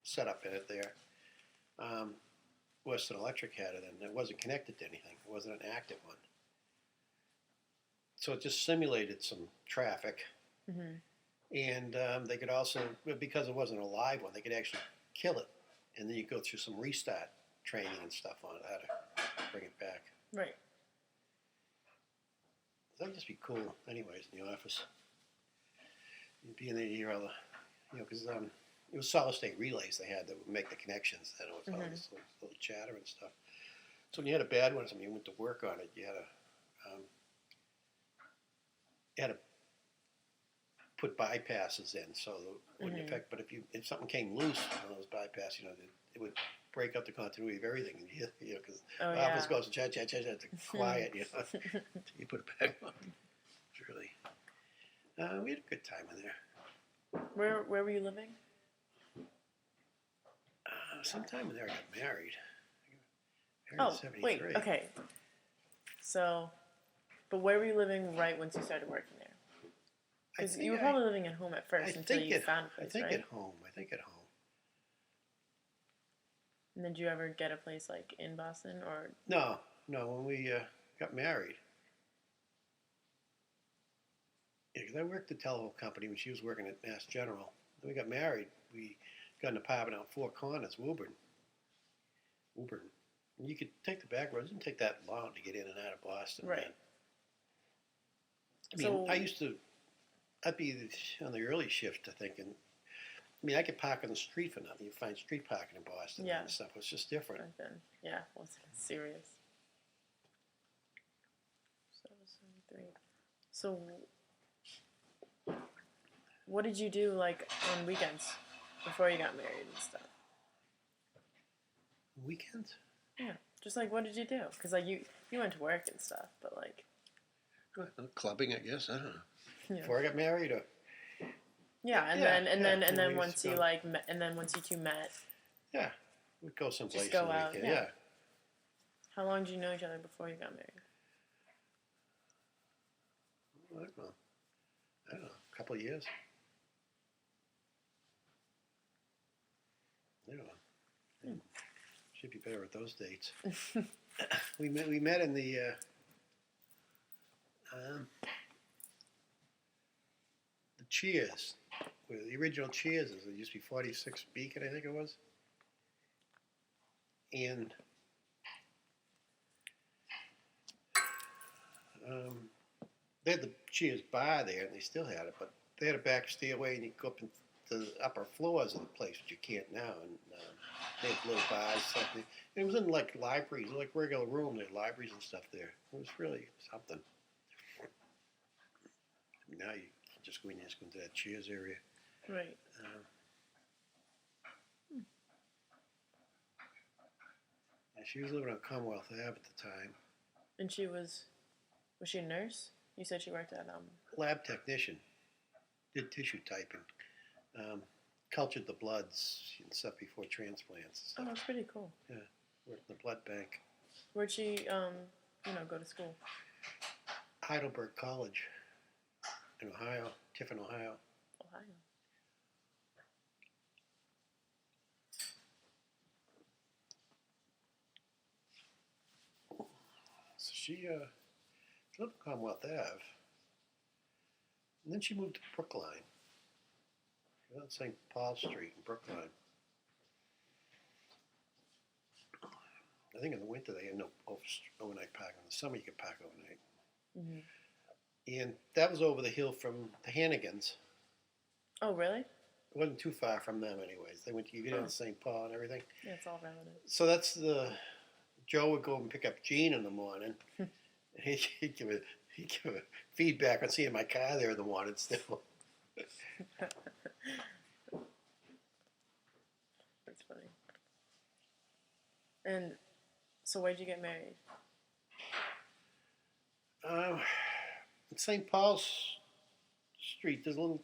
setup in it there. Western Electric had it, and it wasn't connected to anything. It wasn't an active one. So it just simulated some traffic. Mm-hmm. And they could also, because it wasn't a live one, they could actually kill it. And then you go through some restart training and stuff on it, how to bring it back. Right. That'd just be cool, anyways, in the office. You'd be in there, you hear all the, because it was solid state relays they had that would make the connections. And it was all this little chatter and stuff. So when you had a bad one or something, you went to work on it, you had to put bypasses in, so it wouldn't affect. But if something came loose on those bypasses, it would break up the continuity of everything. Because the office goes chat, quiet. You put it back on. It's really, we had a good time in there. Where were you living? Sometime in there, I got married. Oh, in 73. wait, okay. So, but where were you living right once you started working there? Because you were probably living at home at first until you found a place, right? I think at home. And then did you ever get a place like in Boston or? No. When we got married, because I worked at the telephone company when she was working at Mass General. Then we got married. We got an apartment out Four Corners, Woburn. And you could take the back roads. It didn't take that long to get in and out of Boston. Right. Man. I mean, I'd be on the early shift, I think, and I could park on the street for nothing. You find street parking in Boston and stuff. It's just different. Back then. Yeah, well, it's serious. So, what did you do, like, on weekends before you got married and stuff? Weekends? Yeah. Just, like, what did you do? Because, like, you went to work and stuff, but, like... Clubbing, I guess. I don't know. Yeah. Before I got married, or... Yeah, and then once you, like, once you two met... Yeah. We'd go someplace. Just go out, yeah. How long did you know each other before you got married? I don't know. A couple of years. Should be better at those dates. We met in the Cheers, where the original Cheers is. It used to be 46 Beacon, I think it was. And they had the Cheers bar there, and they still had it, but they had a back stairway, and you could go up into the upper floors of the place, which you can't now. And they had little bars, stuff. And it was in like libraries, like regular room. They had libraries and stuff there. It was really something. Now you just go in and go into that Cheers area. Right. She was living on Commonwealth Ave at the time. And was she a nurse? You said she worked at lab technician. Did tissue typing. Cultured the bloods and stuff before transplants and stuff. Oh, that's pretty cool. Yeah, worked in the blood bank. Where'd she, go to school? Heidelberg College in Ohio, Tiffin, Ohio. Ohio. So she lived in Commonwealth Ave, and then she moved to Brookline. She was on St. Paul Street in Brookline. I think in the winter they had no overnight parking. In the summer you could park overnight. Mm-hmm. And that was over the hill from the Hannigans. Oh, really? It wasn't too far from them anyways. They went to get into St. Paul and everything. Yeah, it's all relative. So that's Joe would go and pick up Gene in the morning. He'd give a feedback on seeing my car there in the morning still. That's funny. And so where'd you get married? St. Paul's Street, there's a little...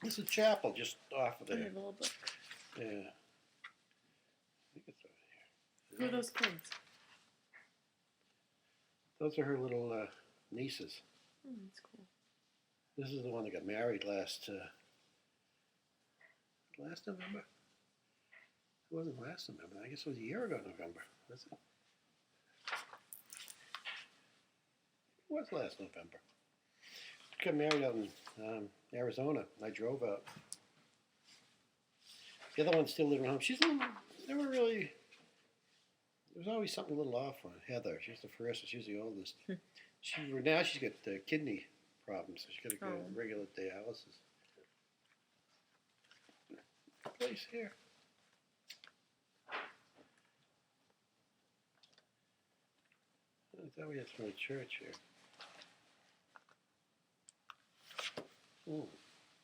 There's a chapel just off of there. A little book. Yeah. I think it's over here. Who are those kids? Those are her little nieces. That's cool. This is the one that got married last November. It wasn't last November. I guess it was a year ago November. Was it? It was last November. Got married out in Arizona. I drove out. The other one's still living at home. She's never really. There was always something a little off on Heather. She's the first. She's the oldest. Now she's got kidney problems, so she's got to go regular dialysis. Place here. I thought we had some other church here. Ooh.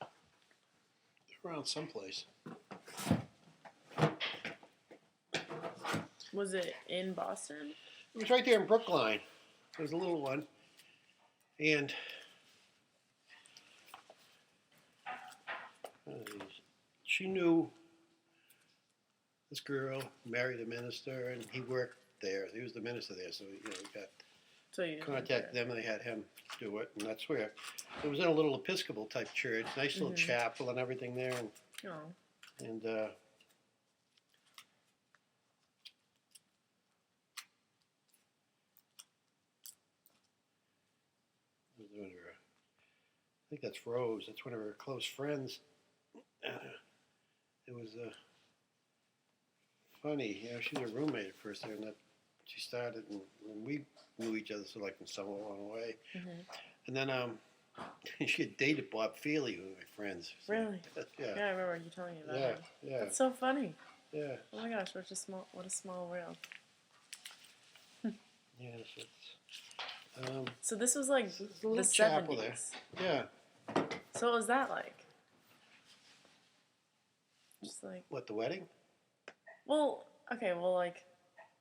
They're around someplace. Was it in Boston? It was right there in Brookline. It was a little one. And she knew this girl, married a minister, and he worked there. He was the minister there, so we got contacted them, and they had him do it, and that's where it was in a little Episcopal type church, nice little chapel and everything there, and I think that's Rose. That's one of her close friends. It was funny. She was a roommate at first there, and that she started, and we knew each other sort of like from somewhere along the way. And then she had dated Bob Feely, one of my friends. So, really? Yeah. Yeah, I remember you telling me about him. Yeah. That's so funny. Yeah. Oh my gosh, what a small world. Yes, it's. So this was like the the chapel there. 70s. Yeah. So what was that like? Just like. What, the wedding? Well, okay, like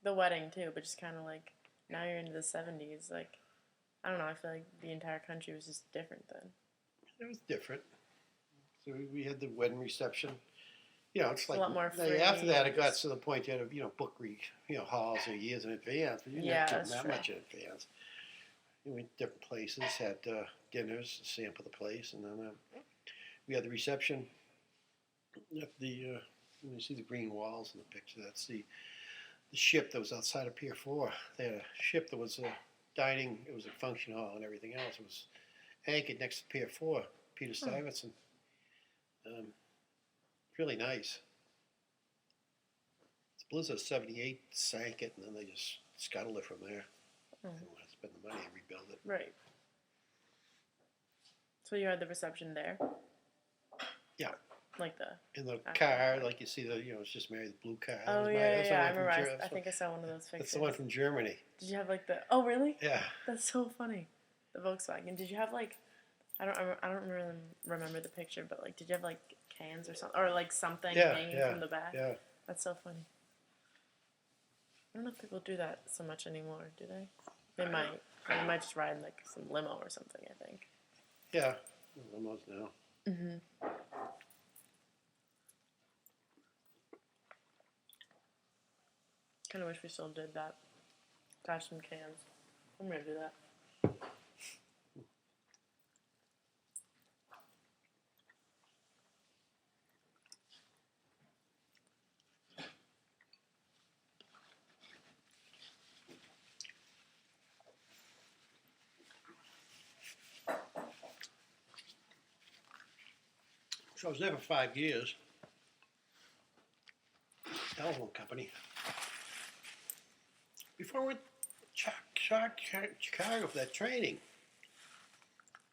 the wedding too, but just kind of like now you're into the 70s. Like, I don't know. I feel like the entire country was just different then. It was different. So we had the wedding reception. It's like a lot more free. After that, it got to the point you had to book halls years in advance. But you didn't have to do that much in advance. We went to different places, had dinners, sample the place, and then we had the reception. At you see the green walls in the picture. That's the ship that was outside of Pier 4. They had a ship that was dining. It was a function hall and everything else. It was anchored next to Pier 4. Peter Stuyvesant. Really nice. The Blizzard 78 sank it, and then they just scuttled it from there. They didn't want to spend the money and rebuild it. Right. So you had the reception there? Yeah. Like in the car, like you see it's just married the blue car. Oh yeah. I remember. I think I saw one of those pictures. That's the one from Germany. Did you have like the? Oh really? Yeah. That's so funny. The Volkswagen. Did you have like? I don't really remember the picture, but like, did you have like cans or something, or like something hanging from the back? Yeah. That's so funny. I don't know if people do that so much anymore, do they? They might. They might just ride in like some limo or something, I think. Yeah. Limos now. Kind of wish we still did that. Attach some cans. I'm gonna do that. So I was there for 5 years. Telephone company. Before I went to Chicago for that training,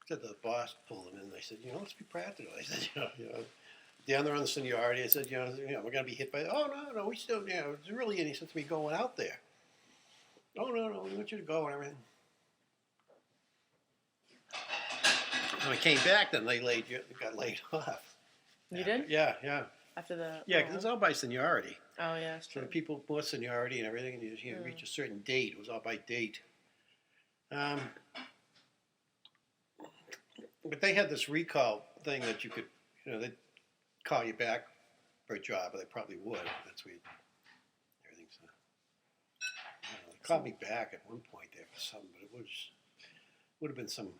said the boss pulled him in. And I said, let's be practical. I said, down there on the seniority, I said, we're going to be hit by. Oh no, we still, there's really any sense of me going out there. Oh no, we want you to go and everything. When I came back, then they got laid off. You did? Yeah. After the. Yeah, because it's all by seniority. Oh yeah, that's So true. the people more seniority and everything, and you reach a certain date. It was all by date. But they had this recall thing that you could, they'd call you back for a job, or they probably would. That's where everything's. They called me back at one point there for something, but it would have been some